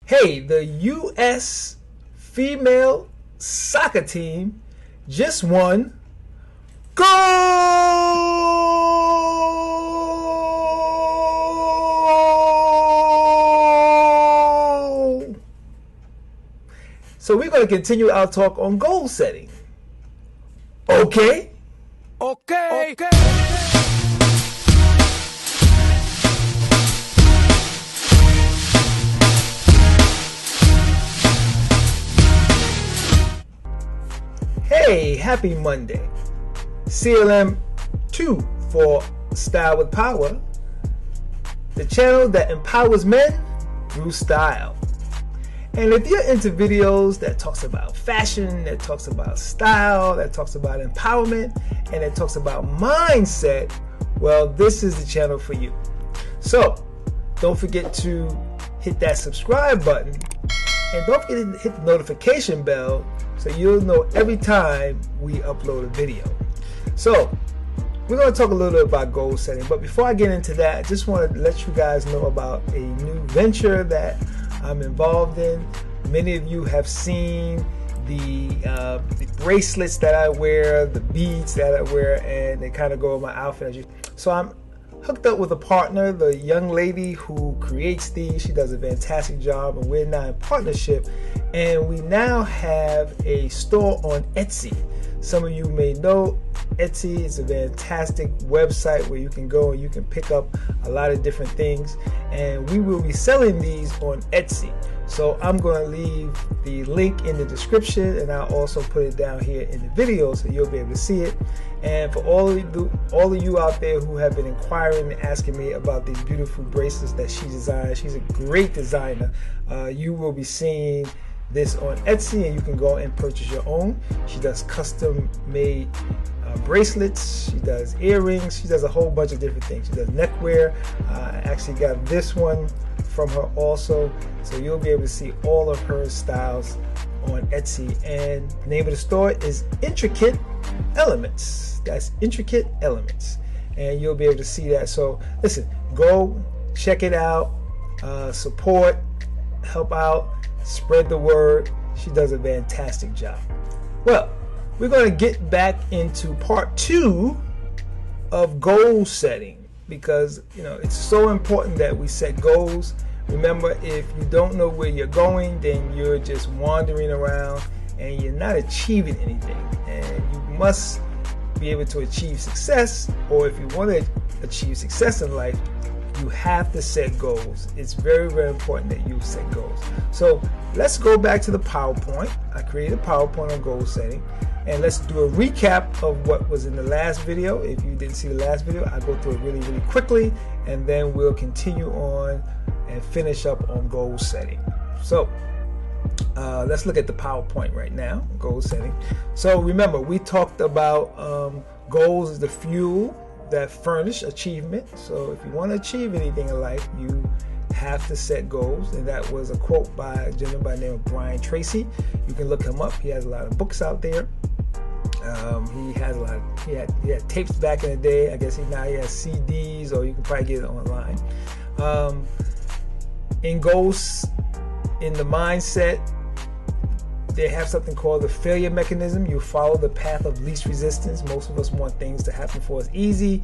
Hey, the U.S. female soccer team just won gold! So we're going to continue our talk on goal setting. Okay? Okay. Hey, happy Monday. CLM II for Style with Power, the channel that empowers men through style. And if you're into videos that talks about fashion, that talks about style, that talks about empowerment, and that talks about mindset, well, this is the channel for you. So don't forget to hit that subscribe button, and don't forget to hit the notification bell so you'll know every time we upload a video. So we're going to talk a little bit about goal setting, but before I get into that, I just want to let you guys know about a new venture that I'm involved in. Many of you have seen the bracelets that I wear, the beads that I wear, and they kind of go with my outfit. So I'm hooked up with a partner, the young lady who creates these. She does a fantastic job, and we're now in partnership, and we now have a store on Etsy. Some of you may know Etsy is a fantastic website where you can go and you can pick up a lot of different things, and we will be selling these on Etsy. So I'm going to leave the link in the description, and I'll also put it down here in the video so you'll be able to see it. And for all of you out there who have been inquiring and asking me about these beautiful bracelets that she designed, she's a great designer. You will be seeing this on Etsy, and you can go and purchase your own. She does custom made bracelets, she does earrings, she does a whole bunch of different things. She does neckwear. I actually got this one from her also, so you'll be able to see all of her styles on Etsy. And the name of the store is Intricate Elements. That's Intricate Elements, and you'll be able to see that. So listen, go check it out, support, help out, spread the word. She does a fantastic job. Well, we're going to get back into part 2 of goal setting, because it's so important that we set goals. Remember, if you don't know where you're going, then you're just wandering around and you're not achieving anything. And you must be able to achieve success, or if you want to achieve success in life, you have to set goals. It's very, very important that you set goals. So let's go back to the PowerPoint. I created a PowerPoint on goal setting, and let's do a recap of what was in the last video. If you didn't see the last video, I'll go through it really, really quickly, and then we'll continue on and finish up on goal setting. So let's look at the PowerPoint right now, goal setting. So remember, we talked about goals is the fuel that furnish achievement. So if you want to achieve anything in life, you have to set goals. And that was a quote by a gentleman by the name of Brian Tracy. You can look him up. He has a lot of books out there. He has a lot. He had tapes back in the day. I guess now he has CDs, or you can probably get it online. In goals, in the mindset, they have something called the failure mechanism. You follow the path of least resistance. Most of us want things to happen for us easy.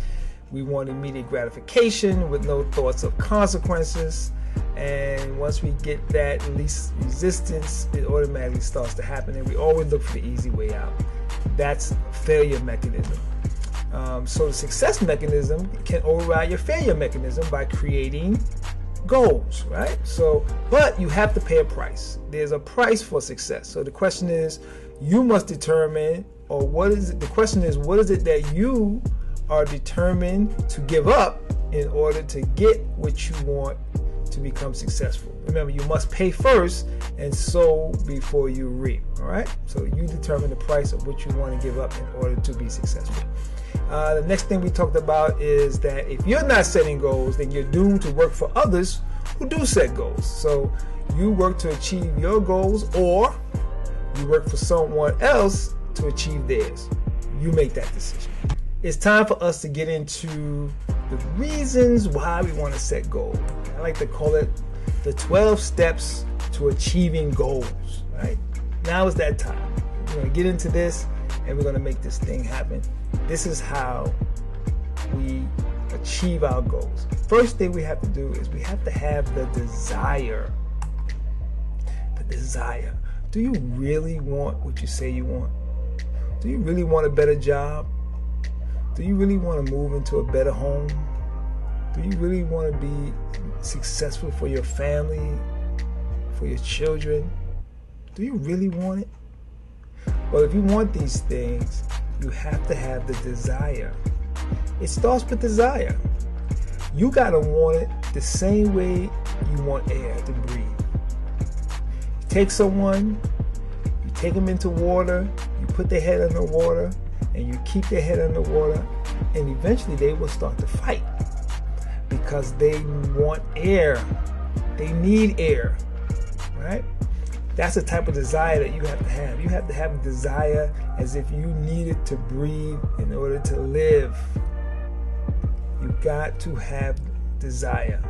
We want immediate gratification with no thoughts of consequences. And once we get that least resistance, it automatically starts to happen, and we always look for the easy way out. That's failure mechanism. So the success mechanism can override your failure mechanism by creating goals, right? So, but you have to pay a price. There's a price for success. So the question is, you must determine, or what is it? The question is, what is it that you are determined to give up in order to get what you want to become successful? Remember, you must pay first and sow before you reap. All right. So you determine the price of what you want to give up in order to be successful. The next thing we talked about is that if you're not setting goals, then you're doomed to work for others who do set goals. So you work to achieve your goals, or you work for someone else to achieve theirs. You make that decision. It's time for us to get into the reasons why we want to set goals. I like to call it the 12 steps to achieving goals, right? Now is that time. We're going to get into this and we're going to make this thing happen. This is how we achieve our goals. First thing we have to do is we have to have the desire. The desire. Do you really want what you say you want? Do you really want a better job? Do you really want to move into a better home? Do you really want to be successful for your family, for your children? Do you really want it? Well, if you want these things, you have to have the desire. It starts with desire. You gotta want it the same way you want air to breathe. You take someone, you take them into water, you put their head under water, and you keep their head under water, and eventually they will start to fight because they want air. They need air, right? That's the type of desire that you have to have. You have to have a desire as if you needed to breathe in order to live. You got to have desire.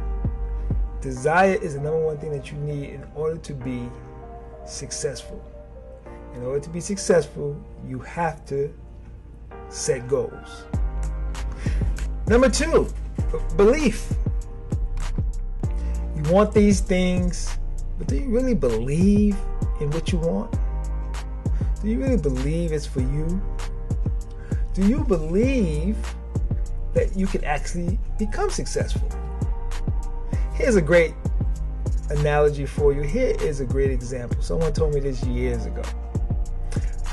Desire is the number one thing that you need in order to be successful. In order to be successful, you have to set goals. Number 2, belief. You want these things, but do you really believe in what you want? Do you really believe it's for you? Do you believe that you can actually become successful? Here's a great analogy for you. Here is a great example. Someone told me this years ago,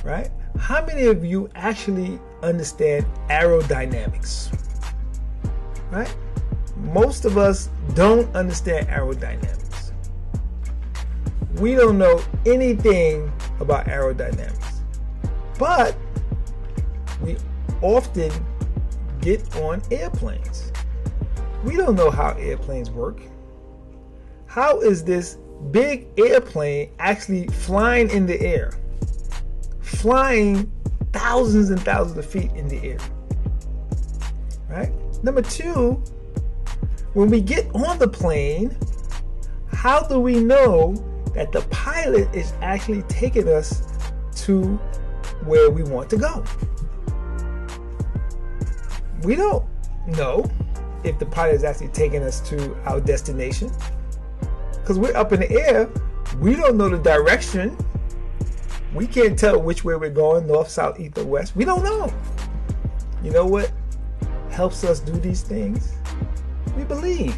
right? How many of you actually understand aerodynamics, right? Most of us don't understand aerodynamics. We don't know anything about aerodynamics, but we often get on airplanes. We don't know how airplanes work. How is this big airplane actually flying in the air? Flying thousands and thousands of feet in the air, right? Number 2, when we get on the plane, how do we know that the pilot is actually taking us to where we want to go? We don't know if the pilot is actually taking us to our destination because we're up in the air. We don't know the direction. We can't tell which way we're going, north, south, east, or west. We don't know. You know what helps us do these things? We believe.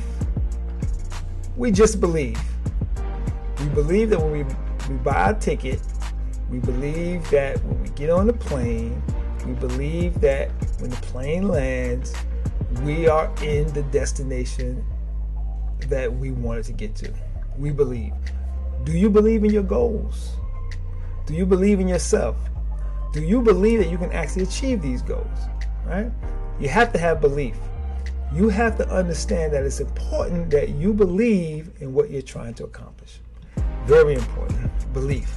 We just believe. We believe that when we buy a ticket, we believe that when we get on the plane, we believe that when the plane lands, we are in the destination that we wanted to get to. We believe. Do you believe in your goals? Do you believe in yourself? Do you believe that you can actually achieve these goals? Right? You have to have belief. You have to understand that it's important that you believe in what you're trying to accomplish. Very important. Belief.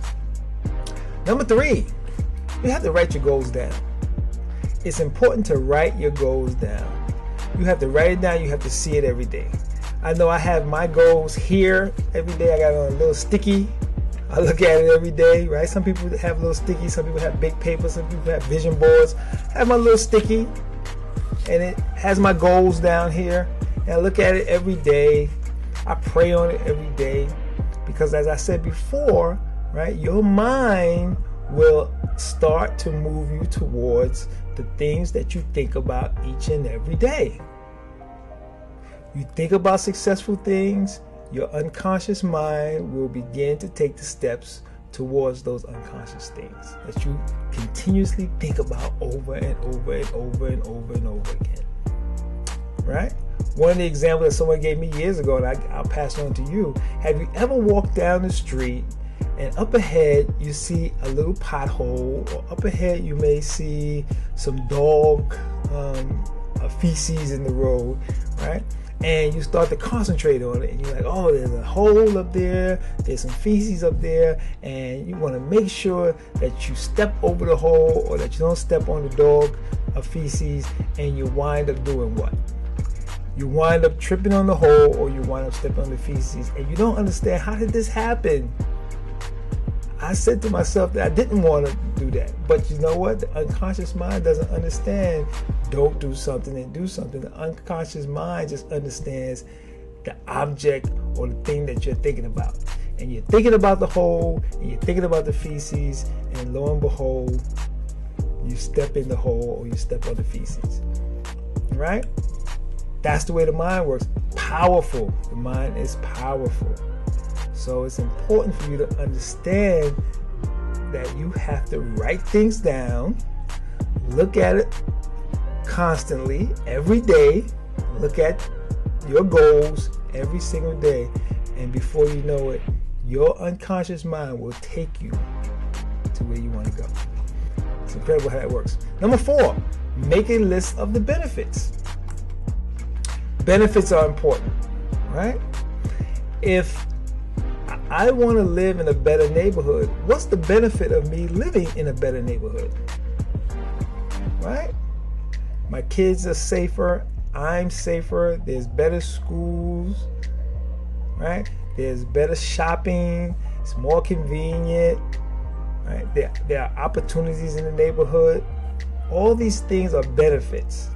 Number 3, you have to write your goals down. It's important to write your goals down. You have to write it down. You have to see it every day. I know I have my goals here every day. I got it on a little sticky. I look at it every day, right? Some people have little sticky. Some people have big paper. Some people have vision boards. I have my little sticky, and it has my goals down here. And I look at it every day. I pray on it every day because, as I said before, right, your mind will start to move you towards the things that you think about each and every day. You think about successful things, your unconscious mind will begin to take the steps towards those unconscious things that you continuously think about over and over and over and over and over again. Right? One of the examples that someone gave me years ago, and I'll pass on to you. Have you ever walked down the street and up ahead you see a little pothole, or up ahead you may see some dog feces in the road, right? And you start to concentrate on it, and you're like, oh, there's a hole up there, there's some feces up there, and you want to make sure that you step over the hole or that you don't step on the dog feces, and you wind up doing what? You wind up tripping on the hole, or you wind up stepping on the feces, and you don't understand, how did this happen? I said to myself that I didn't want to do that, but you know what? The unconscious mind doesn't understand don't do something and do something. The unconscious mind just understands the object or the thing that you're thinking about. And you're thinking about the hole, and you're thinking about the feces, and lo and behold, you step in the hole or you step on the feces. Right? That's the way the mind works. Powerful. The mind is powerful. So it's important for you to understand that you have to write things down, look at it constantly, every day, look at your goals every single day, and before you know it, your unconscious mind will take you to where you want to go. It's incredible how that works. Number 4, make a list of the benefits. Benefits are important, right? If I want to live in a better neighborhood, what's the benefit of me living in a better neighborhood? Right? My kids are safer, I'm safer, there's better schools, right? There's better shopping, it's more convenient, right? There are opportunities in the neighborhood. All these things are benefits.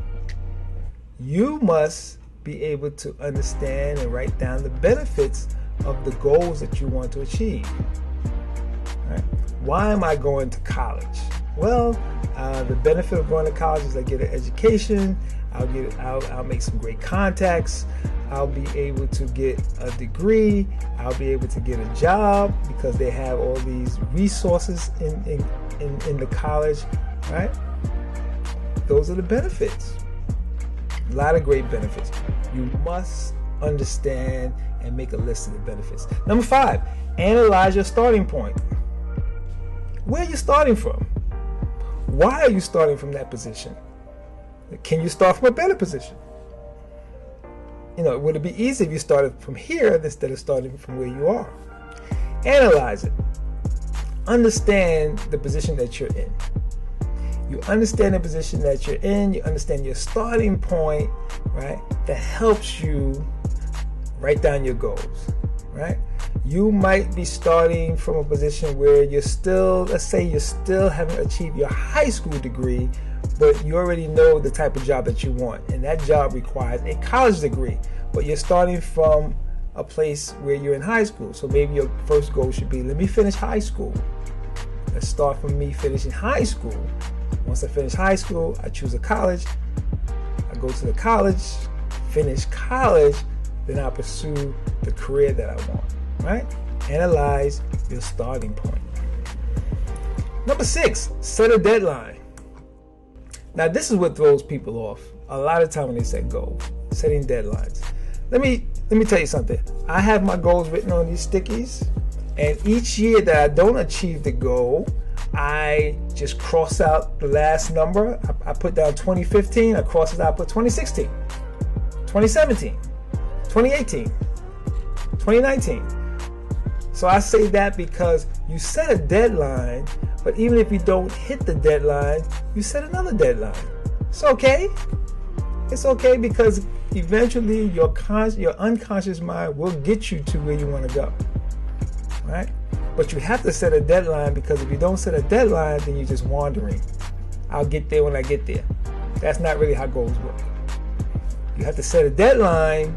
You must be able to understand and write down the benefits of the goals that you want to achieve. Right? Why am I going to college? Well, the benefit of going to college is I get an education, I'll make some great contacts, I'll be able to get a degree, I'll be able to get a job because they have all these resources in the college, right? Those are the benefits. A lot of great benefits. You must understand and make a list of the benefits. Number 5, analyze your starting point. Where are you starting from? Why are you starting from that position? Can you start from a better position? You know, would it be easy if you started from here instead of starting from where you are? Analyze it. Understand the position that you're in. You understand the position that you're in, you understand your starting point, right? That helps you write down your goals, right? You might be starting from a position where you're still, let's say you still haven't achieved your high school degree, but you already know the type of job that you want, and that job requires a college degree, but you're starting from a place where you're in high school. So maybe your first goal should be, let me finish high school. Let's start from me finishing high school. Once I finish high school, I choose a college. I go to the college, finish college, then I pursue the career that I want, right? Analyze your starting point. Number 6, set a deadline. Now this is what throws people off a lot of time when they set goals, setting deadlines. Let me tell you something. I have my goals written on these stickies, and each year that I don't achieve the goal, I just cross out the last number. I put down 2015, I cross it out, I put 2016, 2017, 2018, 2019. So I say that because you set a deadline, but even if you don't hit the deadline, you set another deadline. It's okay. It's okay because eventually your unconscious mind will get you to where you want to go, right? But you have to set a deadline, because if you don't set a deadline, then you're just wandering. I'll get there when I get there. That's not really how goals work. You have to set a deadline,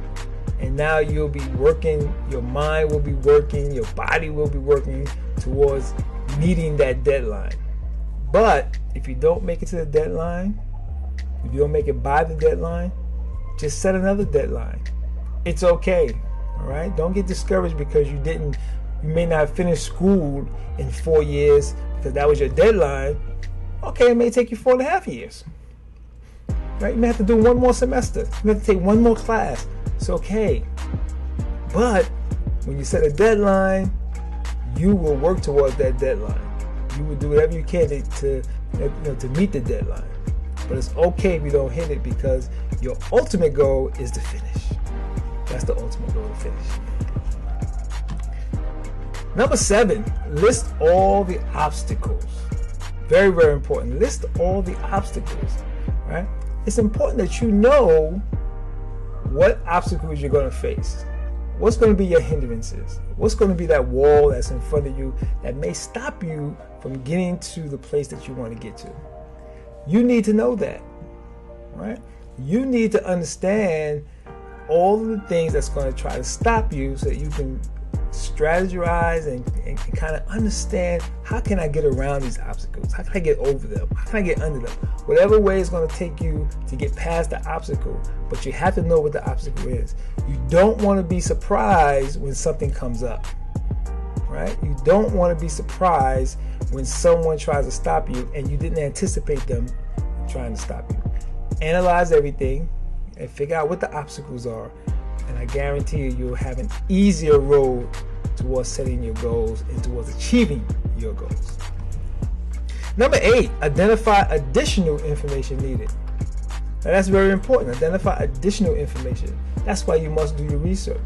and now you'll be working, your mind will be working, your body will be working towards meeting that deadline. But if you don't make it to the deadline, if you don't make it by the deadline, just set another deadline. It's okay, all right? Don't get discouraged because you may not finish school in 4 years because that was your deadline. Okay, it may take you 4.5 years. Right? You may have to do one more semester. You may have to take one more class. It's okay. But when you set a deadline, you will work towards that deadline. You will do whatever you can to meet the deadline. But it's okay if you don't hit it, because your ultimate goal is to finish. That's the ultimate goal, to finish. Number 7, list all the obstacles. Very, very important. List all the obstacles, right? It's important that you know what obstacles you're going to face. What's going to be your hindrances? What's going to be that wall that's in front of you that may stop you from getting to the place that you want to get to? You need to know that, right? You need to understand all of the things that's going to try to stop you so that you can strategize and kind of understand, how can I get around these obstacles? How can I get over them? How can I get under them? Whatever way it's going to take you to get past the obstacle, but you have to know what the obstacle is. You don't want to be surprised when something comes up, right? You don't want to be surprised when someone tries to stop you and you didn't anticipate them trying to stop you. Analyze everything and figure out what the obstacles are, and I guarantee you'll have an easier road towards setting your goals and towards achieving your goals. Number 8, identify additional information needed. Now that's very important. Identify additional information. That's why you must do your research.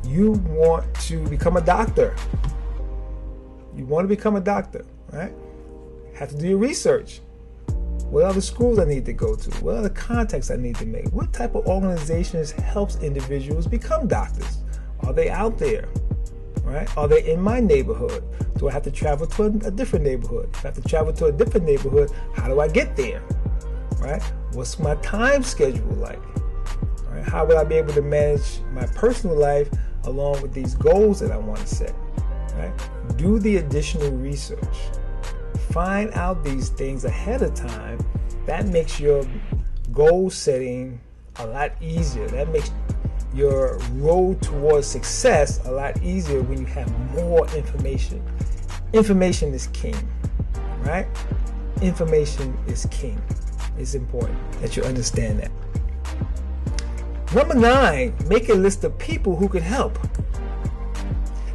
You want to become a doctor. You want to become a doctor, right? Have to do your research. What other schools I need to go to? What other contacts I need to make? What type of organizations helps individuals become doctors? Are they out there? Right? Are they in my neighborhood? Do I have to travel to a different neighborhood? If I have to travel to a different neighborhood, how do I get there? Right? What's my time schedule like? Right? How will I be able to manage my personal life along with these goals that I want to set? Right? Do the additional research. Find out these things ahead of time. That makes your goal setting a lot easier. That makes your road towards success a lot easier when you have more information. Information is king, right? Information is king. It's important that you understand that. Number 9, make a list of people who can help.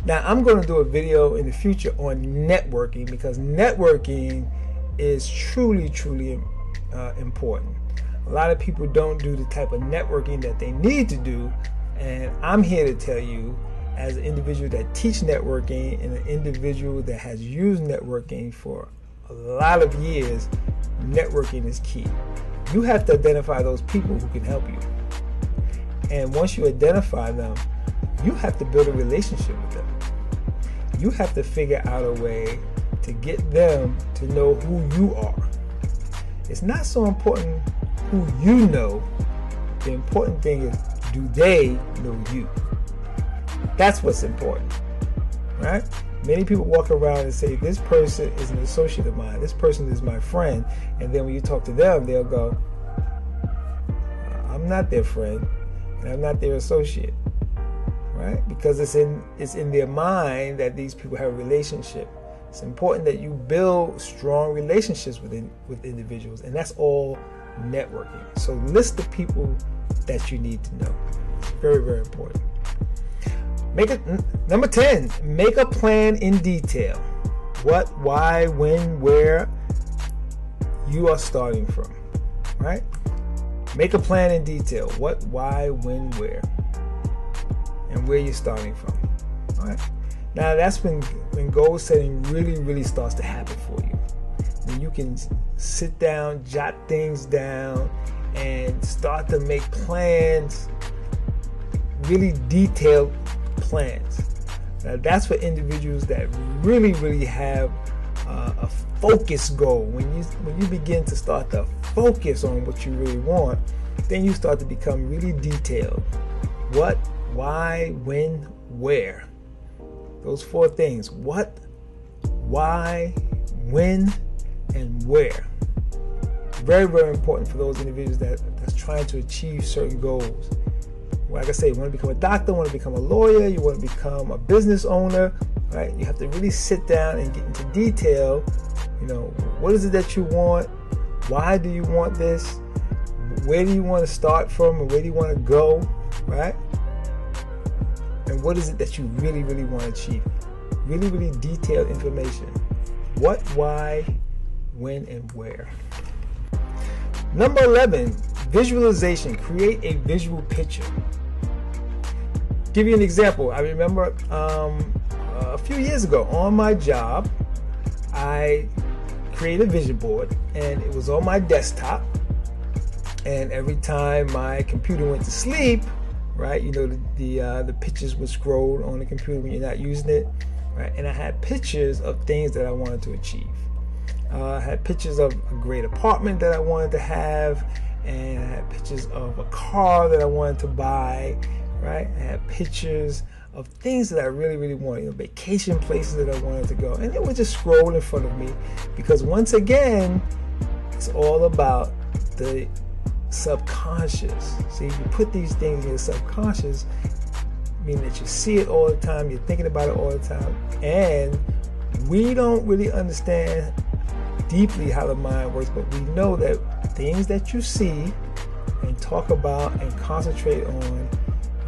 Now, I'm going to do a video in the future on networking, because networking is truly important. A lot of people don't do the type of networking that they need to do, and I'm here to tell you, as an individual that teach networking and an individual that has used networking for a lot of years, networking is key. You have to identify those people who can help you. And once you identify them, you have to build a relationship with them. You have to figure out a way to get them to know who you are. It's not so important who you know. The important thing is, do they know you? That's what's important, right? Many people walk around and say, this person is an associate of mine, this person is my friend, and then when you talk to them, they'll go, I'm not their friend, and I'm not their associate. Right? Because it's in their mind that these people have a relationship. It's important that you build strong relationships with individuals, and that's all networking. So list the people that you need to know. It's very important. Number 10, make a plan in detail. What, why, when, where you are starting from. Right? Make a plan in detail. What, why, when, where, and where you're starting from. All right. Now that's when goal setting really starts to happen for you. When you can sit down, jot things down, and start to make plans, really detailed plans. Now that's for individuals that really have a focused goal. When you begin to start to focus on what you really want, then you start to become really detailed. What, why, when, where. Those 4 things. What, why, when, and where. Very important for those individuals that's trying to achieve certain goals. Like I say, you want to become a doctor, you want to become a lawyer, you want to become a business owner, right? You have to really sit down and get into detail. You know, what is it that you want? Why do you want this? Where do you want to start from, and where do you want to go, right? And what is it that you really want to achieve? Really detailed information. What, why, when, and where. Number 11, visualization. Create a visual picture. Give you an example. I remember a few years ago on my job, I created a vision board, and it was on my desktop. And every time my computer went to sleep, right? You know, the pictures would scroll on the computer when you're not using it, right? And I had pictures of things that I wanted to achieve. I had pictures of a great apartment that I wanted to have, and I had pictures of a car that I wanted to buy, right? I had pictures of things that I really, really wanted, you know, vacation places that I wanted to go, and it would just scroll in front of me, because once again, it's all about the subconscious. See, you put these things in your subconscious, meaning that you see it all the time, you're thinking about it all the time, and we don't really understand deeply how the mind works, but we know that things that you see and talk about and concentrate on,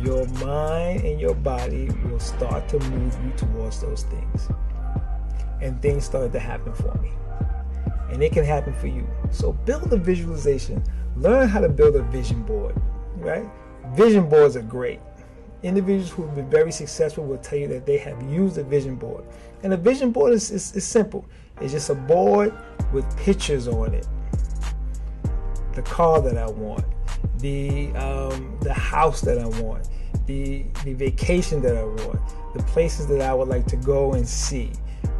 your mind and your body will start to move you towards those things. And things started to happen for me. And it can happen for you. So build a visualization. Learn how to build a vision board, right? Vision boards are great. Individuals who have been very successful will tell you that they have used a vision board. And a vision board is simple. It's just a board with pictures on it. The car that I want, the house that I want, the vacation that I want, the places that I would like to go and see,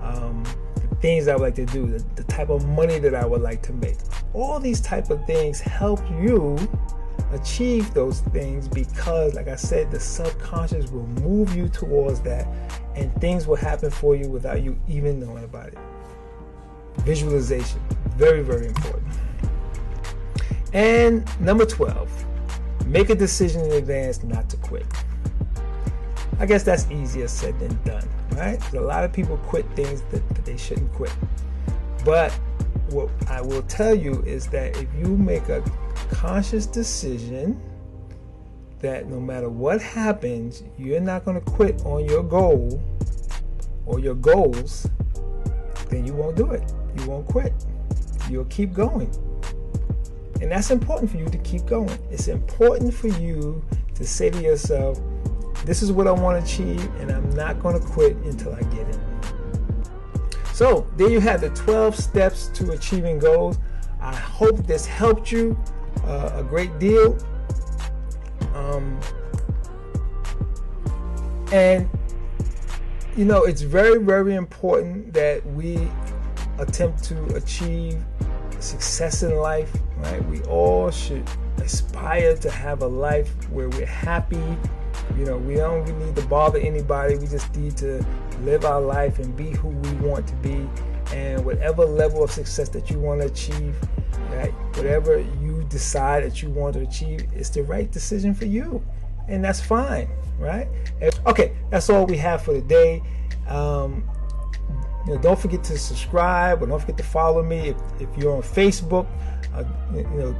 the things I would like to do, the type of money that I would like to make. All these type of things help you achieve those things, because, like I said, the subconscious will move you towards that, and things will happen for you without you even knowing about it. Visualization, very, very important. And number 12, make a decision in advance not to quit. I guess that's easier said than done, right? Because a lot of people quit things that they shouldn't quit. But what I will tell you is that if you make a conscious decision that no matter what happens, you're not going to quit on your goal or your goals, then you won't do it. You won't quit. You'll keep going. And that's important for you to keep going. It's important for you to say to yourself, this is what I want to achieve, and I'm not going to quit until I get it. So there you have the 12 steps to achieving goals. I hope this helped you a great deal. And you know, it's very, very important that we attempt to achieve success in life, right? We all should aspire to have a life where we're happy. You know, we don't really need to bother anybody. We just need to live our life and be who we want to be. And whatever level of success that you want to achieve, right? Whatever you decide that you want to achieve, it's the right decision for you. And that's fine, right? Okay, that's all we have for today. You know, don't forget to subscribe, or don't forget to follow me if you're on Facebook. You know,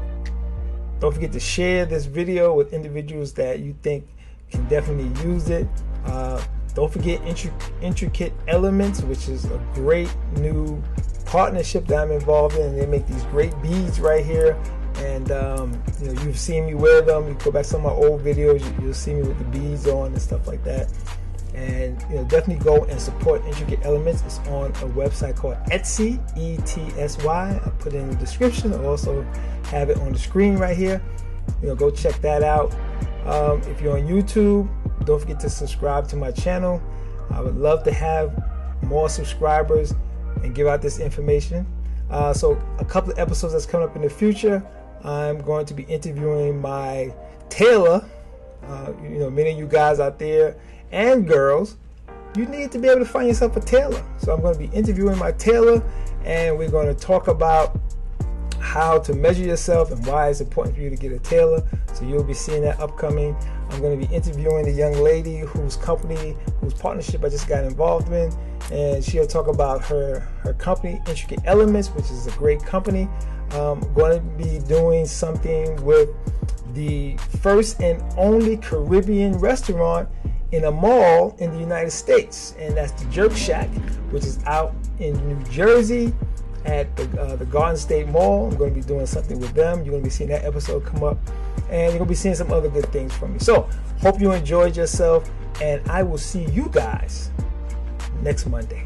don't forget to share this video with individuals that you think can definitely use it. Don't forget Intricate Elements, which is a great new partnership that I'm involved in. They make these great beads right here, and you know, you've seen me wear them. You go back to some of my old videos, you'll see me with the beads on and stuff like that. And you know, definitely go and support Intricate Elements. It's on a website called Etsy, E-T-S-Y. I'll put it in the description. I'll also have it on the screen right here. You know, go check that out. If you're on YouTube, don't forget to subscribe to my channel. I would love to have more subscribers and give out this information. So a couple of episodes that's coming up in the future, I'm going to be interviewing my tailor. You know, many of you guys out there and girls, you need to be able to find yourself a tailor. So I'm going to be interviewing my tailor, and we're going to talk about how to measure yourself and why it's important for you to get a tailor. So you'll be seeing that upcoming. I'm going to be interviewing the young lady whose partnership I just got involved in, and she'll talk about her company, Intricate Elements, which is a great company. I'm going to be doing something with the first and only Caribbean restaurant in a mall in the United States, and that's the Jerk Shack, which is out in New Jersey at the Garden State Mall. I'm going to be doing something with them. You're going to be seeing that episode come up, and you're going to be seeing some other good things from me. So hope you enjoyed yourself, and I will see you guys next Monday.